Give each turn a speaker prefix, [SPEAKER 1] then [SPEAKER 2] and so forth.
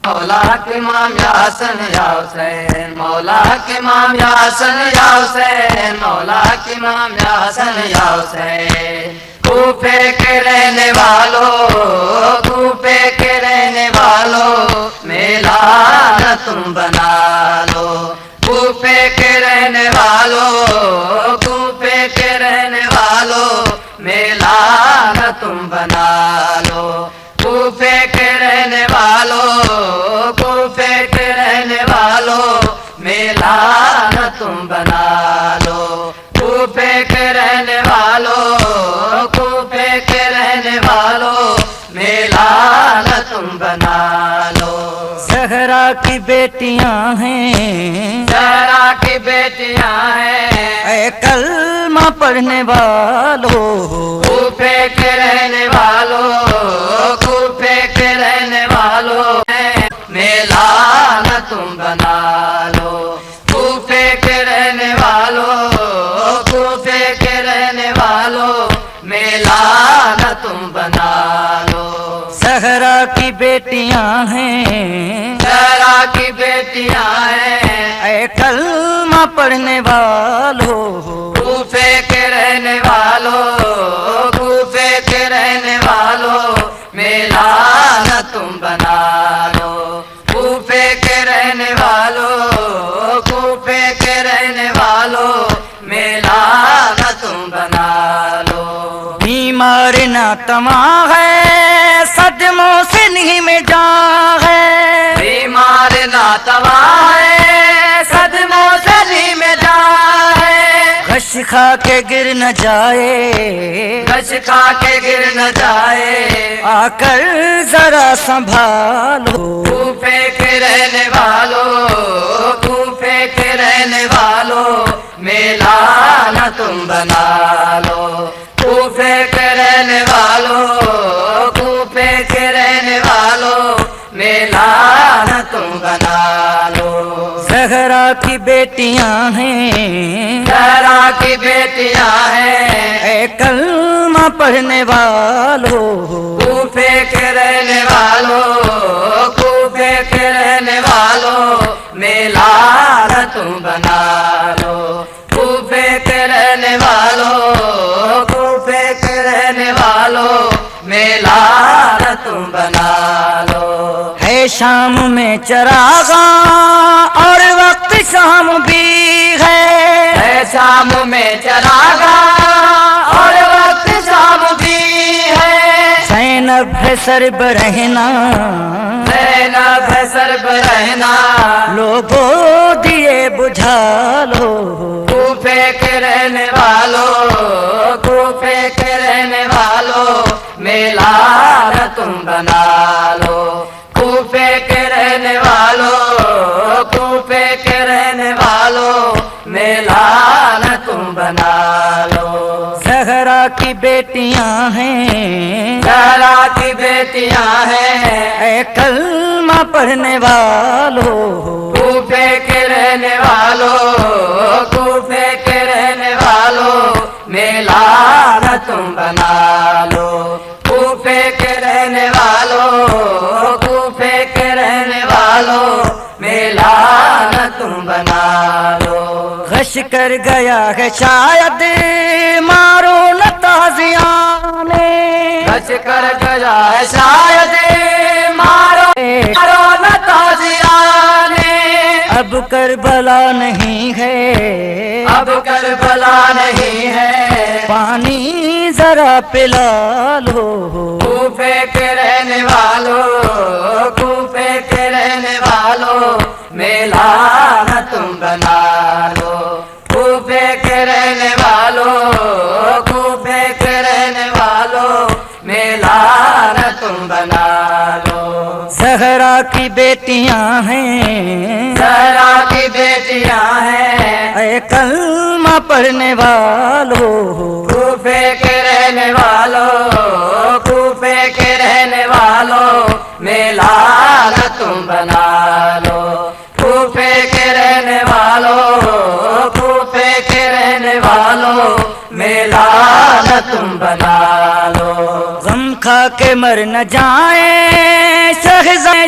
[SPEAKER 1] مولا کے امام یا حسن یا حسین، مولا کے امام یا حسن یا حسین، مولا کے امام یا حسن یا حسین۔ کوفے کے رہنے والوں، کوفے کے رہنے والوں، میلہ نہ تم بنا لو۔ کوفے کے رہنے والوں، کوفے کے رہنے والوں، میلہ نہ تم بنا لو۔ کوفے کے رہنے والوں، کوفے کے رہنے والوں، میلہ نہ تم بنا لو۔ کوفے کے رہنے والوں، کوفے کے رہنے والوں، میلہ نہ تم بنا لو۔
[SPEAKER 2] زہرا کی بیٹیاں ہیں،
[SPEAKER 1] زہرا کی بیٹیاں ہیں،
[SPEAKER 2] اے کلمہ پڑھنے والوں،
[SPEAKER 1] کوفے کے رہنے والوں، کوفے کے رہنے والوں، میلہ نہ تم بنا لو۔ کوفے کے رہنے والوں، کوفے کے رہنے والوں، میلہ نہ تم بنا لو۔
[SPEAKER 2] زہرا کی بیٹیاں ہیں،
[SPEAKER 1] زہرا کی بیٹیاں ہیں،
[SPEAKER 2] اے کلمہ پڑھنے والوں،
[SPEAKER 1] کوفے کے رہنے والوں، کوفے کے رہنے والوں، میلہ نہ تم بنا لو۔ کوفے کے رہنے والوں، کوفے کے رہنے والوں، میلہ نہ تم بنا لو۔
[SPEAKER 2] بیمار نہ تما ہے، صدموں سے نہیں میں جان ہے،
[SPEAKER 1] بیمار نہ توا ہے، صدموں سے نہیں میں جان ہے۔
[SPEAKER 2] غش کھا کے گر نہ جائے،
[SPEAKER 1] گش کھا کے گر نہ جائے،
[SPEAKER 2] آ کر ذرا سنبھالو۔
[SPEAKER 1] کوفے کے رہنے والوں، کوفے کے رہنے والوں، میلہ نہ تم بنا لو۔ کوفے کے رہنے والوں، کوفے کے رہنے والوں، میلہ نہ تم بنا لو۔
[SPEAKER 2] زہرا کی بیٹیاں ہیں،
[SPEAKER 1] زہرا کی بیٹیاں ہیں،
[SPEAKER 2] اے کلمہ پڑھنے والوں،
[SPEAKER 1] کوفے کے رہنے والوں، کوفے کے رہنے والوں، میلہ نہ تم بنا لو۔ کوفے کے رہنے والوں، کوفے کے رہنے والوں، میلہ نہ تم بنا لو۔
[SPEAKER 2] ہے شام میں چراغاں اور وقت شام بھی ہے،
[SPEAKER 1] اے شام میں چراغاں اور وقت شام بھی ہے۔
[SPEAKER 2] زینب ہے سرب رہنا،
[SPEAKER 1] زینب ہے سرب رہنا،
[SPEAKER 2] لوگوں دیے بجھا لو۔
[SPEAKER 1] کوفے کے رہنے والوں، کوفے کے رہنے والوں، میلہ نہ تم بنا لو۔ کوفے کے رہنے والوں، کوفے کے رہنے والوں، میلہ نہ تم بنا لو۔
[SPEAKER 2] زہرا کی بیٹیاں ہیں،
[SPEAKER 1] زہرا کی بیٹیاں ہیں،
[SPEAKER 2] اے کلمہ پڑھنے والوں،
[SPEAKER 1] کوفے کے رہنے والوں، کوفے کے رہنے والوں، میلہ نہ تم بنا لو۔ کوفے کے رہنے والوں، کوفے کے رہنے والوں، میلہ نہ تم بنا لو۔
[SPEAKER 2] غش کر گیا ہے شاید مارو نہ تازیاں نے،
[SPEAKER 1] بچ کر گیا ہے شاید مارو نہ تازیاں نے۔
[SPEAKER 2] اب کربلا نہیں ہے،
[SPEAKER 1] اب کربلا نہیں ہے،
[SPEAKER 2] پانی ذرا پلا لو۔
[SPEAKER 1] کوفے کے رہنے والوں، کوفے کے رہنے والوں، میلہ نہ تم بنا لو۔ کوفے کے رہنے والوں، کوفے کے رہنے والوں، میلہ نہ تم بنا لو۔
[SPEAKER 2] زہرا کی بیٹیاں ہیں،
[SPEAKER 1] زہرا کی بیٹیاں ہیں،
[SPEAKER 2] اے کلمہ پڑھنے والوں،
[SPEAKER 1] کوفے کے رہنے والوں، کوفے کے رہنے والوں، میلہ نہ تم بنا لو۔ کوفے کے رہنے والوں، کوفے کے رہنے والوں، میلہ نہ تم بنا لو۔
[SPEAKER 2] غم کھا کے مر نہ جائیں